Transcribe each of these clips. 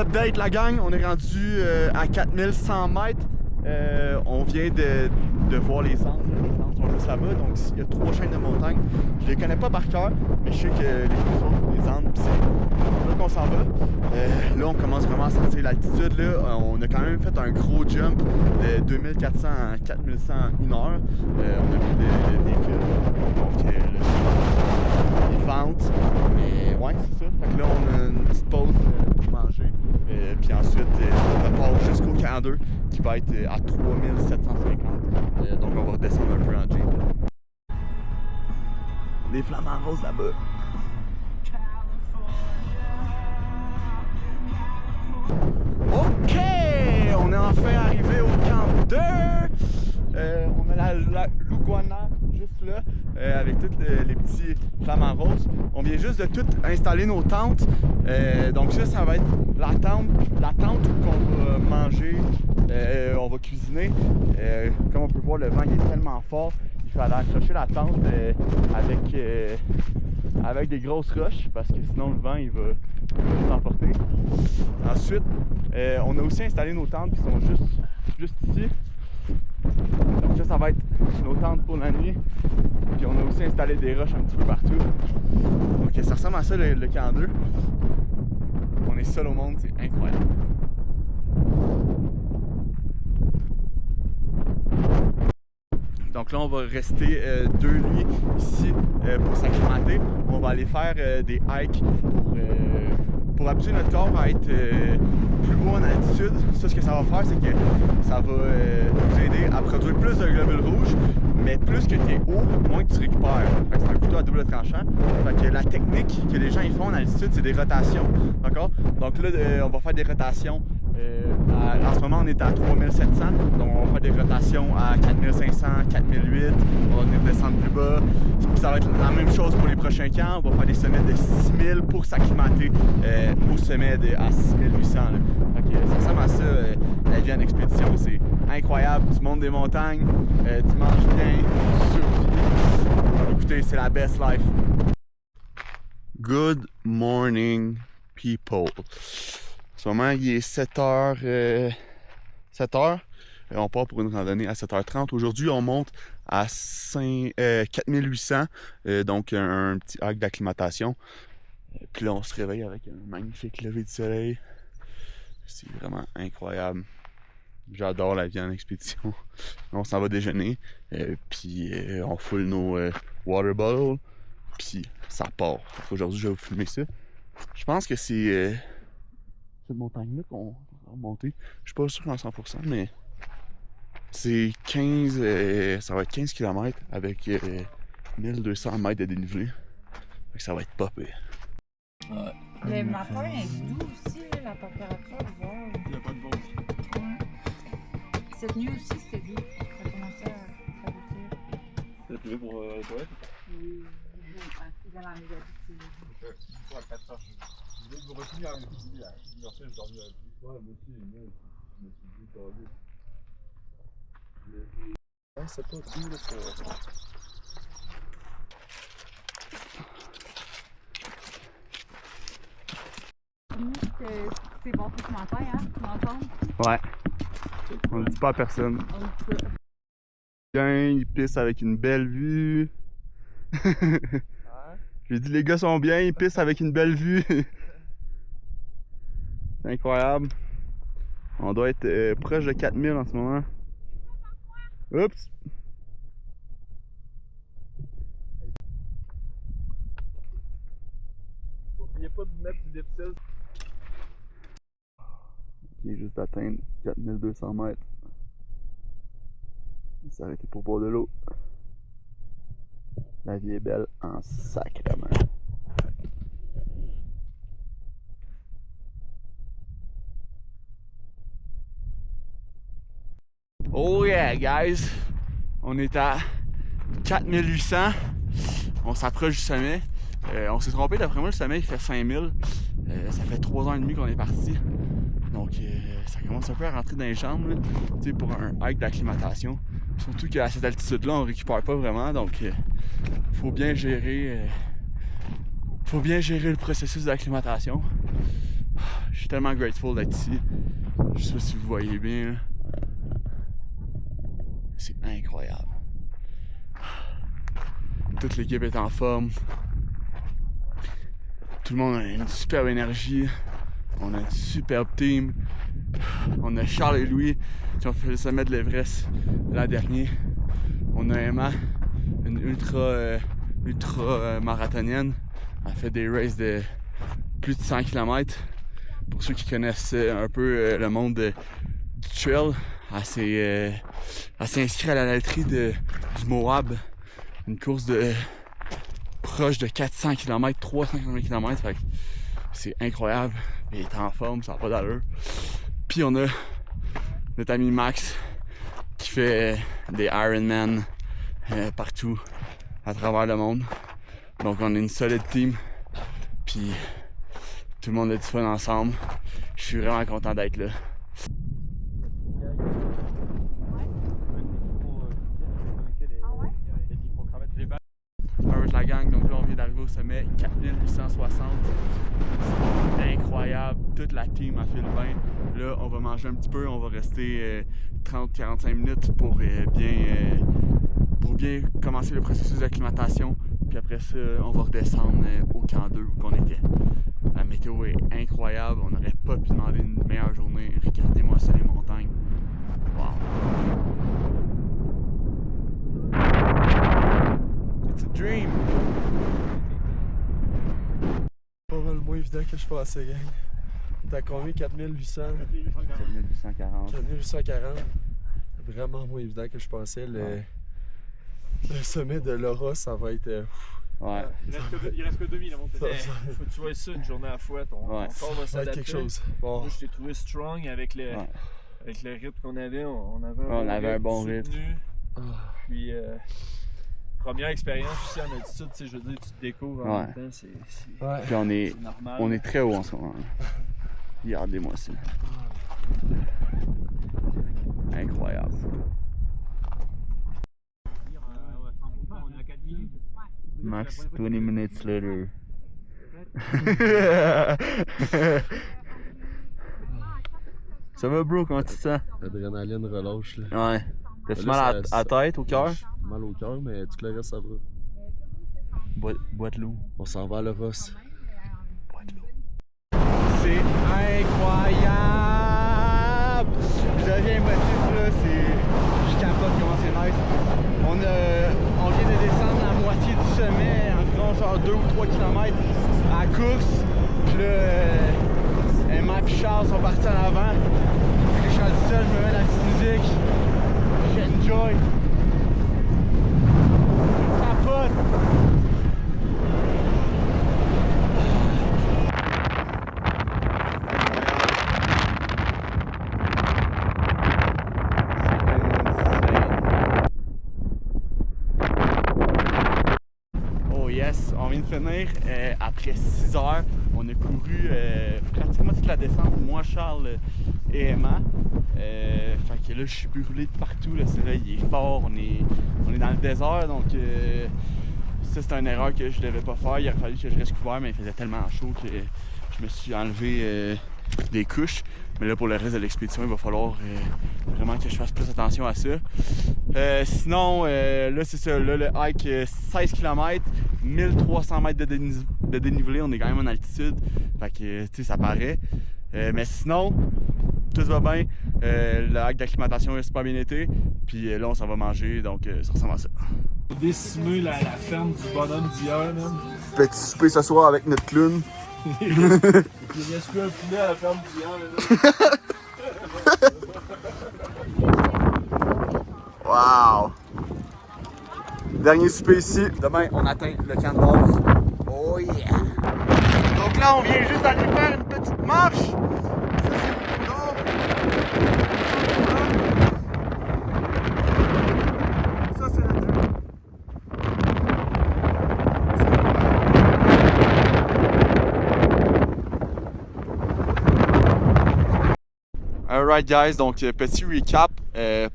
update la gang, on est rendu à 4100 mètres. On vient de voir les centres. Les centres sont juste là-bas, donc il y a 3 chaînes de montagnes. Je les connais pas par cœur, mais je sais que les autres, les Andes, c'est là qu'on s'en va. Là, on commence vraiment à sentir l'altitude. On a quand même fait un gros jump de 2400 à 4100 en 1 heure. On a pris le véhicule, donc il vente. Mais ouais, c'est ça. Fait que là, on a une petite pause pour manger. Puis ensuite, on repart jusqu'au camp 2 qui va être à 3750. Donc on va redescendre un peu en jeep. Les flamants roses là-bas. OK! On est enfin arrivé au camp 2! On a la Lugana juste là, avec tous les petits flamants roses. On vient juste de tout installer nos tentes. Donc ça va être la tente où on va manger, on va cuisiner. Comme on peut voir, le vent il est tellement fort, il fallait accrocher la tente avec des grosses roches parce que sinon le vent il va s'emporter. Ensuite, on a aussi installé nos tentes qui sont juste ici. Donc ça va être nos tentes pour la nuit. Puis on a aussi installé des roches un petit peu partout. Donc ça ressemble à ça le camp 2. On est seul au monde, c'est incroyable. Donc là, on va rester 2 nuits ici pour s'acclimater. On va aller faire des hikes pour habituer notre corps à être plus haut en altitude. Ça, ce que ça va faire, c'est que ça va nous aider à produire plus de globules rouges, mais plus que tu es haut, moins que tu récupères. Fait que c'est un couteau à double tranchant. Fait que la technique que les gens ils font en altitude, c'est des rotations. D'accord? Donc là, on va faire des rotations. En ce moment, on est à 3700, donc on va faire des rotations à 4500, 4008, on va venir descendre plus bas. Puis ça va être la même chose pour les prochains camps. On va faire des sommets de 6000 pour s'acclimater au sommet à 6800. Ça ressemble à ça, la vie en expédition, c'est incroyable. Tu montes des montagnes, tu manges bien, tu survis. Écoutez, c'est la best life. Good morning, people. En ce moment, il est 7h. On part pour une randonnée à 7h30. Aujourd'hui, on monte à 4800. Donc, un petit hike d'acclimatation. Puis là, on se réveille avec un magnifique lever du soleil. C'est vraiment incroyable. J'adore la vie en expédition. On s'en va déjeuner. Puis, on foule nos water bottles. Puis, ça part. Aujourd'hui, je vais vous filmer ça. Je pense que c'est... cette montagne-là qu'on va remonter. Je suis pas sûr à 100%, mais c'est 15... ça va être 15 km avec 1200 mètres de dénivelé. Fait que ça va être pas pire. Le matin est doux aussi, la température, voir. Il n'y a pas de pause. Ouais. Cette nuit aussi, c'était doux. Ça commençait à adoucir. T'as trouvé pour les toilettes? Oui. Il a la méga habitude. Ok. C'est à 4 heures. Je vais vous retourner à midi. Je dormi avec lui. Ouais, moi aussi, je me suis dit, t'as vu. Ouais, c'est pas tout, là, pour... C'est bon ce matin, hein? Tu m'entends? Ouais. On le dit pas à personne. Bien, il pisse avec une belle vue. J'ai dit les gars sont bien, ils pissent avec une belle vue. C'est incroyable. On doit être proche de 4000 en ce moment. Oups! N'oubliez pas de vous mettre du lipsil. Il vient juste d'atteindre 4200 mètres. Il s'est arrêté pour boire de l'eau. La vie est belle en sacrement. Oh yeah, guys! On est à 4800. On s'approche du sommet. On s'est trompé, d'après moi, le sommet il fait 5000. Ça fait 3h30 qu'on est parti. Donc, ça commence un peu à rentrer dans les jambes là, pour un hike d'acclimatation. Surtout qu'à cette altitude-là, on récupère pas vraiment. Donc, faut bien gérer le processus d'acclimatation. Je suis tellement grateful d'être ici. Je sais pas si vous voyez bien. C'est incroyable. Toute l'équipe est en forme. Tout le monde a une superbe énergie. On a une superbe team. On a Charles et Louis qui ont fait le sommet de l'Everest l'an dernier. On a Emma, une ultra marathonienne. Elle fait des races de plus de 100 km. Pour ceux qui connaissent un peu le monde du trail, elle s'est inscrite à la laiterie du Moab. Une course de proche de 400 km, 350 km. Fait que c'est incroyable. Elle est en forme, ça n'a pas d'allure. Puis on a notre ami Max qui fait des Ironman partout à travers le monde. Donc on est une solide team. Puis tout le monde a du fun ensemble. Je suis vraiment content d'être là. Alright la gang, donc là on vient d'arriver au sommet, 4860. C'est incroyable, toute la team a fait le bain. Là on va manger un petit peu, on va rester 30-45 minutes pour bien commencer le processus d'acclimatation. Puis après ça, on va redescendre au camp 2 où on était. La météo est incroyable, on n'aurait pas pu demander une meilleure journée. Regardez-moi ça, les montagnes. Wow! It's a dream! Pas mal moins évident que je pensais, gang. T'as combien? 4800? 4840. 4840. Vraiment moins évident que je pensais. Le sommet de Laura, ça va être... Ouais. Il reste que 2000 à monter. Ça- Faut que tu vois ça une journée à la fois. Ton corps va ça va être s'adapter. quelque chose. Bon. Moi, je t'ai trouvé strong avec le rythme qu'on avait. On avait un bon soutenu. Ah. Puis, première expérience aussi en altitude, tu sais, je veux dire, tu te découvres en même temps. C'est Ouais. Puis normal. on est très haut en ce moment. Regardez-moi ça. Incroyable. Max 20 minutes later. Ça va bro, comment tu te sens? L'adrénaline relâche, là. Ouais. T'as-tu Là, mal à la tête, au cœur? Mal au cœur, mais tout le reste, ça va. Boîte l'eau. On s'en va à Lavos. C'est incroyable! Je deviens émotif là, je capote comment c'est nice. On vient de descendre la moitié du sommet, environ genre 2 ou 3 km à la course. Puis là, Emma et Charles sont partis en avant. Puis je suis tout seul, je me mets la petite musique. J'enjoy. Je capote! On vient de finir après 6 heures. On a couru pratiquement toute la descente, moi, Charles et Emma. Fait que là, je suis brûlé de partout. Le soleil il est fort. On est dans le désert, donc ça, c'est une erreur que je devais pas faire. Il aurait fallu que je reste couvert, mais il faisait tellement chaud que je me suis enlevé des couches. Mais là, pour le reste de l'expédition, il va falloir vraiment que je fasse plus attention à ça. Sinon, là, c'est ça. Là, le hike, 16 km, 1300 mètres de dénivelé. On est quand même en altitude. Fait que, tu sais, ça paraît. Mais sinon, tout va bien. Le hike d'acclimatation a super bien été. Puis là, on s'en va manger. Donc, ça ressemble à ça. Décimer la ferme du bonhomme d'hier, man. Petit souper ce soir avec notre clown. Il reste plus un poulet à la ferme d'hier, là. Wow! Dernier souper ici. Demain, on atteint le camp de base. Oh yeah! Donc là, on vient juste d'aller faire une petite marche. Ça, c'est le nord. Ça, c'est le vue. Alright guys, donc petit recap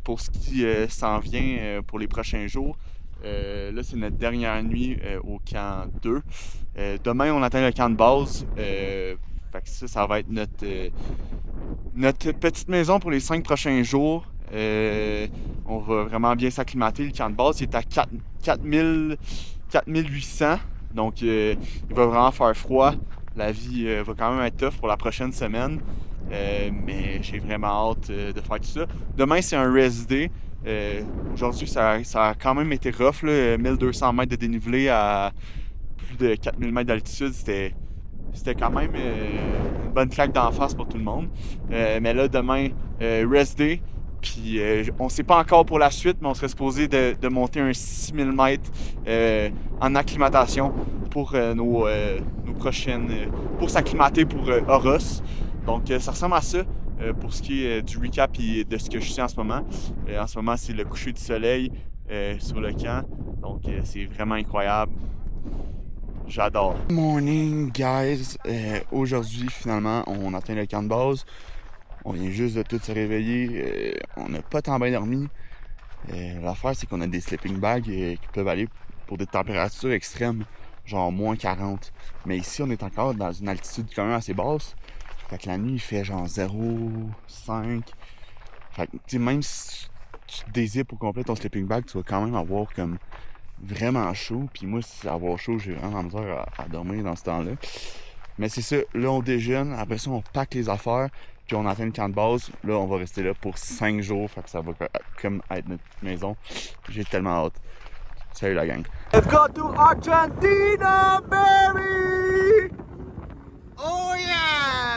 pour ce qui s'en vient pour les prochains jours. Là c'est notre dernière nuit au camp 2. Demain on atteint le camp de base. Fait Fait que ça va être notre petite maison pour les 5 prochains jours. On va vraiment bien s'acclimater. Le camp de base il est à 4800. Donc il va vraiment faire froid. La vie va quand même être tough pour la prochaine semaine. Mais j'ai vraiment hâte de faire tout ça. Demain, c'est un rest day. Aujourd'hui, ça a quand même été rough, là, 1200 mètres de dénivelé à plus de 4000 mètres d'altitude. C'était quand même une bonne claque d'en face pour tout le monde. Mais là, demain, rest day. Puis on sait pas encore pour la suite, mais on serait supposé de monter un 6000 mètres en acclimatation pour nos prochaines... pour s'acclimater pour Oros. Donc ça ressemble à ça pour ce qui est du recap et de ce que je sais en ce moment. En ce moment, c'est le coucher du soleil sur le camp. Donc c'est vraiment incroyable. J'adore. Morning, guys. Aujourd'hui, finalement, on atteint le camp de base. On vient juste de tout se réveiller. On n'a pas tant bien dormi. L'affaire, c'est qu'on a des sleeping bags qui peuvent aller pour des températures extrêmes, genre moins 40. Mais ici, on est encore dans une altitude quand même assez basse. Fait que la nuit, il fait genre 0,5. Fait que, tu sais, même si tu dézippes au complet ton sleeping bag, tu vas quand même avoir comme vraiment chaud. Puis moi, si avoir chaud, j'ai vraiment la misère à dormir dans ce temps-là. Mais c'est ça, là, on déjeune. Après ça, on pack les affaires. Puis on atteint le camp de base. Là, on va rester là pour 5 jours. Fait que ça va comme être notre petite maison. J'ai tellement hâte. Salut la gang. Let's go to Argentina, baby! Oh yeah!